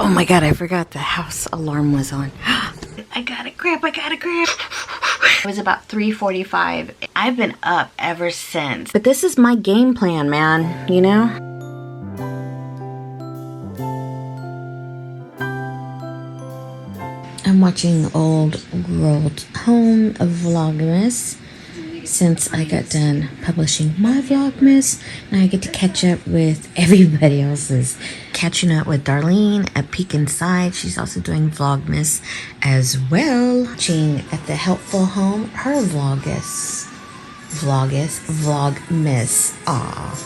Oh my god, I forgot the house alarm was on. I got it, crap, I got it, crap. It was about 3:45. I've been up ever since. But this is my game plan, man, you know? I'm watching Old World Home Vlogmas since I got done publishing my Vlogmas. Now I get to catch up with everybody else's. Catching up with Darlene at Peek Inside. She's also doing Vlogmas as well. Watching at the Helpful Home, her Vlogmas. Aw.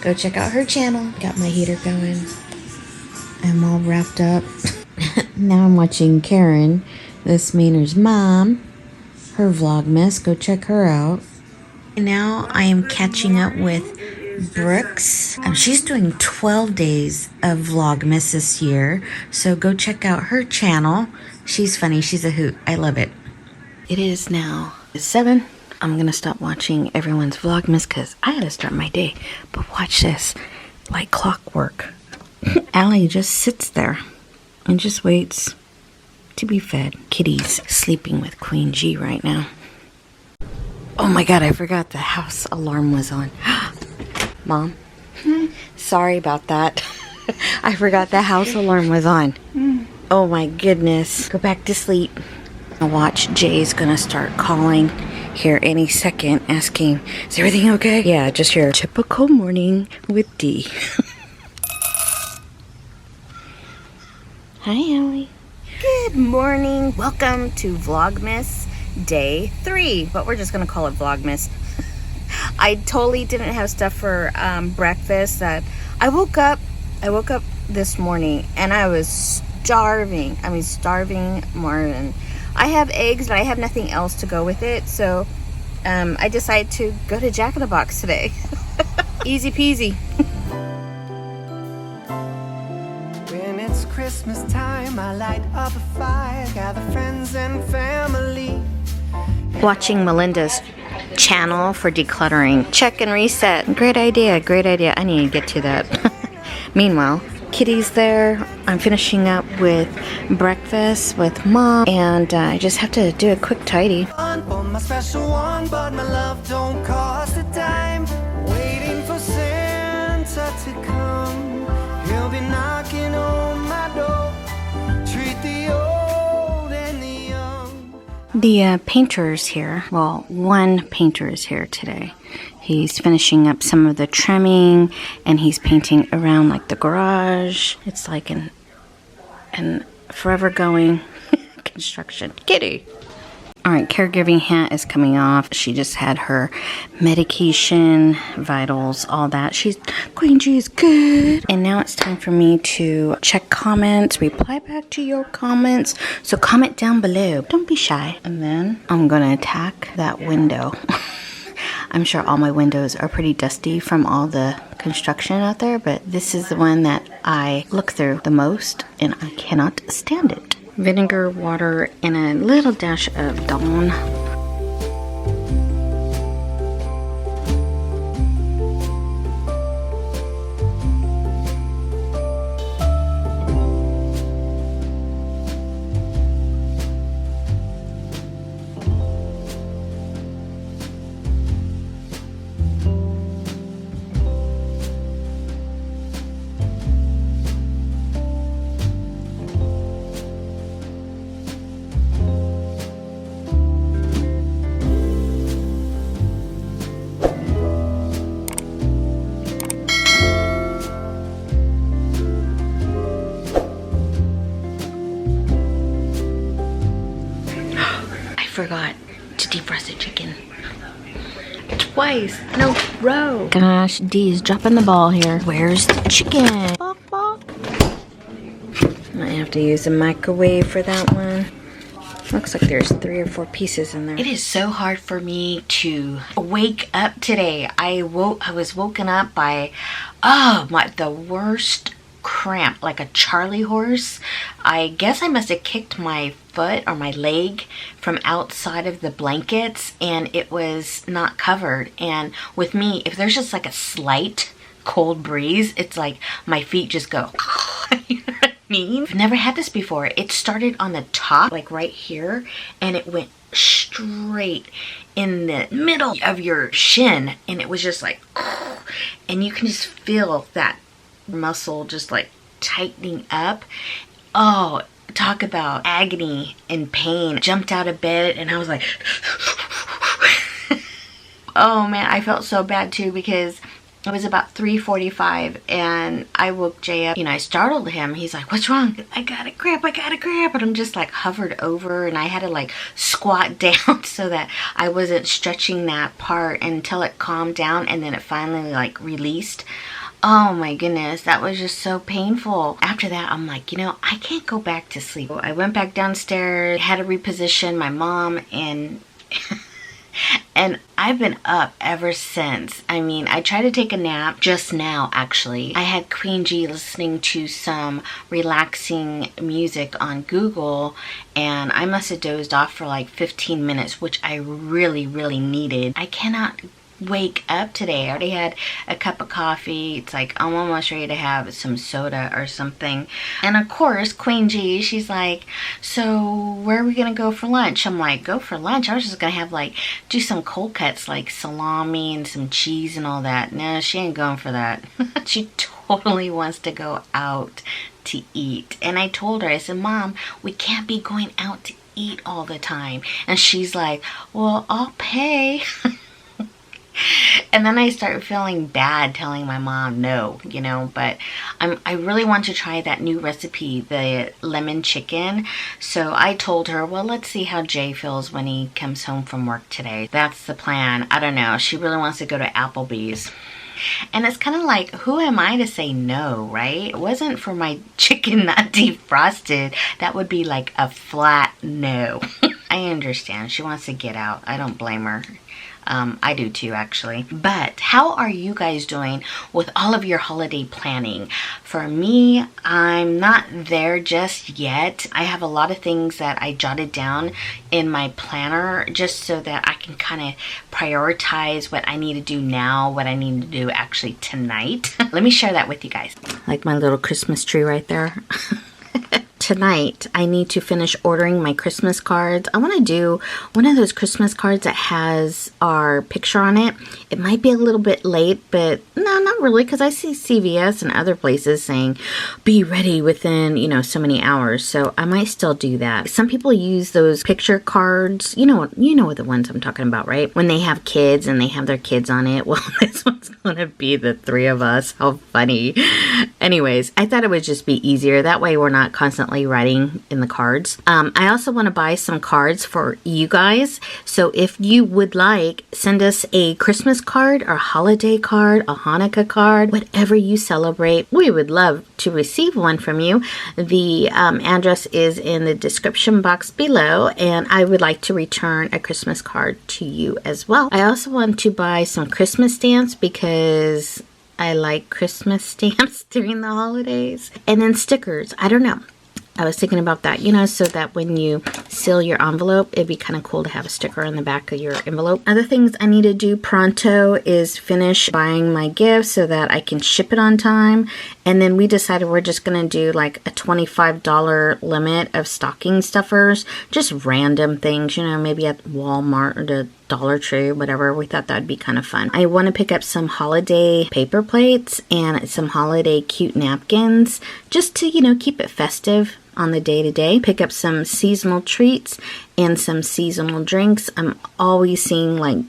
Go check out her channel. Got my heater going. I'm all wrapped up. Now I'm watching Karen, this Mainer's mom, her Vlogmas. Go check her out. And now I am catching up with Brooks. She's doing 12 days of Vlogmas this year, so go check out her channel. She's funny. She's a hoot. I love it. It is now 7. I'm gonna stop watching everyone's Vlogmas because I gotta start my day. But watch this, like clockwork. Allie just sits there and just waits to be fed. Kitty's sleeping with Queen G right now. Oh my god, I forgot the house alarm was on. Mom, sorry about that. I forgot the house alarm was on. Oh my goodness. Go back to sleep. I'll watch. Jay's gonna start calling here any second, asking, is everything okay? Yeah, just your typical morning with Dee. Hi, Allie. Good morning. Welcome to Vlogmas Day 3, but we're just gonna call it Vlogmas. I totally didn't have stuff for breakfast. That I woke up this morning and I was starving. I mean, starving more than. I have eggs, but I have nothing else to go with it, so I decided to go to Jack in the Box today. Easy peasy. It's Christmas time, I light up a fire, gather friends and family. Watching Melinda's channel for decluttering. Check and reset. Great idea, great idea. I need to get to that. Meanwhile, Kitty's there. I'm finishing up with breakfast with Mom, and I just have to do a quick tidy. For my special one, but my love don't cost a dime. Waiting for Santa to come. He'll be knocking on my door. Treat the old and the young. The painter's here. Well, one painter is here today. He's finishing up some of the trimming, and he's painting around like the garage. It's like an forever going construction. Kitty! Alright, caregiving hat is coming off. She just had her medication, vitals, all that. Queen G is good. And now it's time for me to check comments, reply back to your comments. So comment down below. Don't be shy. And then I'm gonna attack that window. I'm sure all my windows are pretty dusty from all the construction out there, but this is the one that I look through the most, and I cannot stand it. Vinegar, water, and a little dash of Dawn. Forgot to defrost the chicken twice in a row. Gosh, Dee's dropping the ball here. Where's the chicken? Bok, bok. Might have to use a microwave for that one. Looks like there's 3 or 4 pieces in there. It is so hard for me to wake up today. I was woken up by the worst cramp, like a Charlie horse. I guess I must have kicked my foot or my leg from outside of the blankets, and it was not covered. And with me, if there's just like a slight cold breeze, it's like my feet just go. You know what mean? I've never had this before. It started on the top, like right here, and it went straight in the middle of your shin, and it was just like, and you can just feel that muscle just like tightening up. Oh, talk about agony and pain. Jumped out of bed and I was like, oh man, I felt so bad too, because it was about 3:45 and I woke Jay up. You know, I startled him. He's like, what's wrong? I got a cramp, I got a cramp. And I'm just like hovered over, and I had to like squat down so that I wasn't stretching that part until it calmed down, and then it finally like released. Oh my goodness, that was just so painful. After that, I'm like, you know, I can't go back to sleep. I went back downstairs, had to reposition my mom, and and I've been up ever since. I mean, I tried to take a nap just now, actually. I had Queen G listening to some relaxing music on Google, and I must have dozed off for like 15 minutes, which I really, really needed. I cannot wake up today. I already had a cup of coffee. It's like I'm almost ready to have some soda or something. And of course, Queen G, she's like, so where are we gonna go for lunch? I'm like, go for lunch? I was just gonna have like do some cold cuts like salami and some cheese and all that. No, she ain't going for that. She totally wants to go out to eat. And I told her, I said, Mom, we can't be going out to eat all the time. And she's like, well, I'll pay. And then I start feeling bad telling my mom no, you know, but I really want to try that new recipe, the lemon chicken. So I told her, well, let's see how Jay feels when he comes home from work today. That's the plan. I don't know. She really wants to go to Applebee's. And it's kind of like, who am I to say no, right? It wasn't for my chicken not defrosted. That would be like a flat no. I understand. She wants to get out. I don't blame her. I do too, actually. But how are you guys doing with all of your holiday planning? For me, I'm not there just yet. I have a lot of things that I jotted down in my planner just so that I can kind of prioritize what I need to do now, what I need to do actually tonight. Let me share that with you guys. Like my little Christmas tree right there. Tonight, I need to finish ordering my Christmas cards. I want to do one of those Christmas cards that has our picture on it. It might be a little bit late, but no, not really, because I see CVS and other places saying, be ready within, you know, so many hours. So I might still do that. Some people use those picture cards. You know what the ones I'm talking about, right? When they have kids and they have their kids on it. Well, this one's going to be the three of us. How funny. Anyways, I thought it would just be easier. That way we're not constantly writing in the cards. I also want to buy some cards for you guys. So if you would like, send us a Christmas card or holiday card, a Hanukkah card, whatever you celebrate. We would love to receive one from you. The address is in the description box below, and I would like to return a Christmas card to you as well. I also want to buy some Christmas stamps because I like Christmas stamps during the holidays. And then stickers. I don't know. I was thinking about that, you know, so that when you seal your envelope, it'd be kind of cool to have a sticker on the back of your envelope. Other things I need to do pronto is finish buying my gift so that I can ship it on time. And then we decided we're just going to do like a $25 limit of stocking stuffers, just random things, you know, maybe at Walmart or the Dollar Tree, whatever. We thought that would be kind of fun. I want to pick up some holiday paper plates and some holiday cute napkins just to, you know, keep it festive on the day-to-day. Pick up some seasonal treats and some seasonal drinks. I'm always seeing like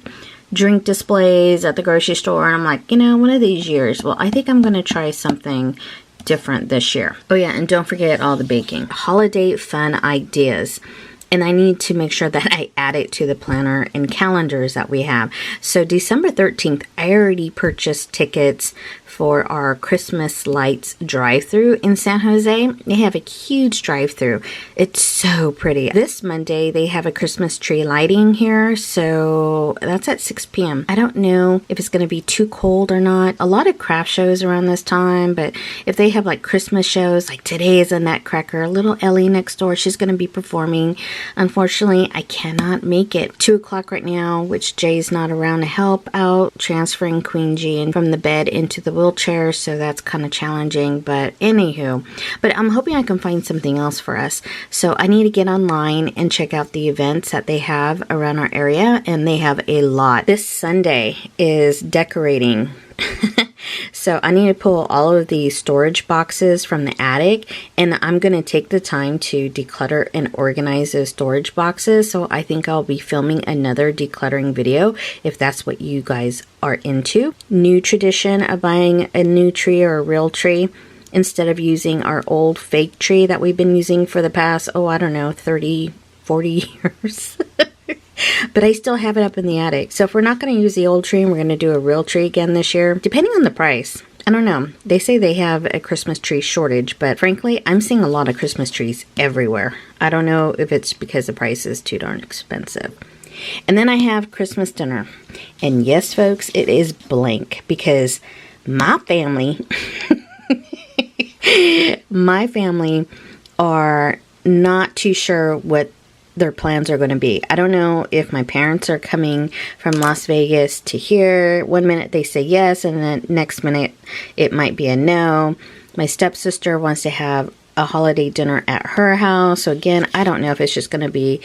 drink displays at the grocery store, and I'm like, you know, one of these years, well, I think I'm going to try something different this year. Oh yeah, and don't forget all the baking. Holiday fun ideas. And I need to make sure that I add it to the planner and calendars that we have. So December 13th, I already purchased tickets for our Christmas lights drive-through in San Jose. They have a huge drive-through. It's so pretty. This Monday, they have a Christmas tree lighting here, so that's at 6 p.m. I don't know if it's going to be too cold or not. A lot of craft shows around this time, but if they have like Christmas shows, like today is a Nutcracker, little Ellie next door, she's going to be performing. Unfortunately, I cannot make it. 2 o'clock right now, which Jay's not around to help out, transferring Queen G from the bed into the wheelchair. wheelchair, so that's kind of challenging, but anywho. But I'm hoping I can find something else for us. So I need to get online and check out the events that they have around our area, and they have a lot. This Sunday is decorating. So I need to pull all of the storage boxes from the attic, and I'm going to take the time to declutter and organize those storage boxes. So I think I'll be filming another decluttering video if that's what you guys are into. New tradition of buying a new tree or a real tree instead of using our old fake tree that we've been using for the past, oh, I don't know, 30, 40 years. But I still have it up in the attic. So if we're not going to use the old tree and we're going to do a real tree again this year, depending on the price, I don't know. They say they have a Christmas tree shortage, but frankly, I'm seeing a lot of Christmas trees everywhere. I don't know if it's because the price is too darn expensive. And then I have Christmas dinner. And yes, folks, it is blank because my family, my family are not too sure what their plans are going to be. I don't know if my parents are coming from Las Vegas to here. One minute they say yes, and then next minute it might be a no. My stepsister wants to have a holiday dinner at her house. So again, I don't know if it's just going to be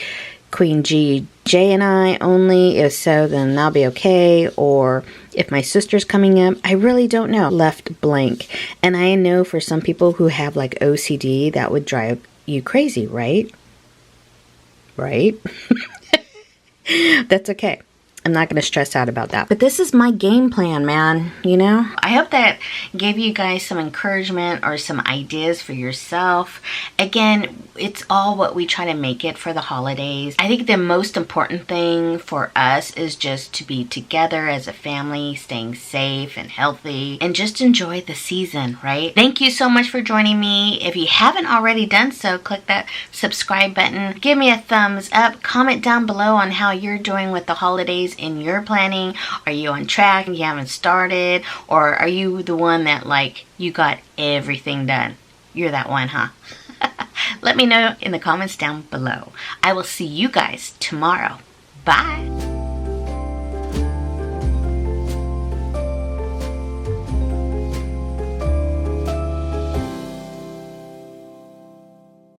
Queen G, J, and I only. If so, then that'll be okay. Or if my sister's coming up, I really don't know. Left blank. And I know for some people who have like OCD, that would drive you crazy, right? Right? That's okay. I'm not going to stress out about that. But this is my game plan, man. You know? I hope that gave you guys some encouragement or some ideas for yourself. Again, it's all what we try to make it for the holidays. I think the most important thing for us is just to be together as a family, staying safe and healthy, and just enjoy the season, right? Thank you so much for joining me. If you haven't already done so, click that subscribe button. Give me a thumbs up. Comment down below on how you're doing with the holidays in your planning. Are you on track and you haven't started? Or are you the one that like you got everything done? You're that one, huh? Let me know in the comments down below. I will see you guys tomorrow. Bye.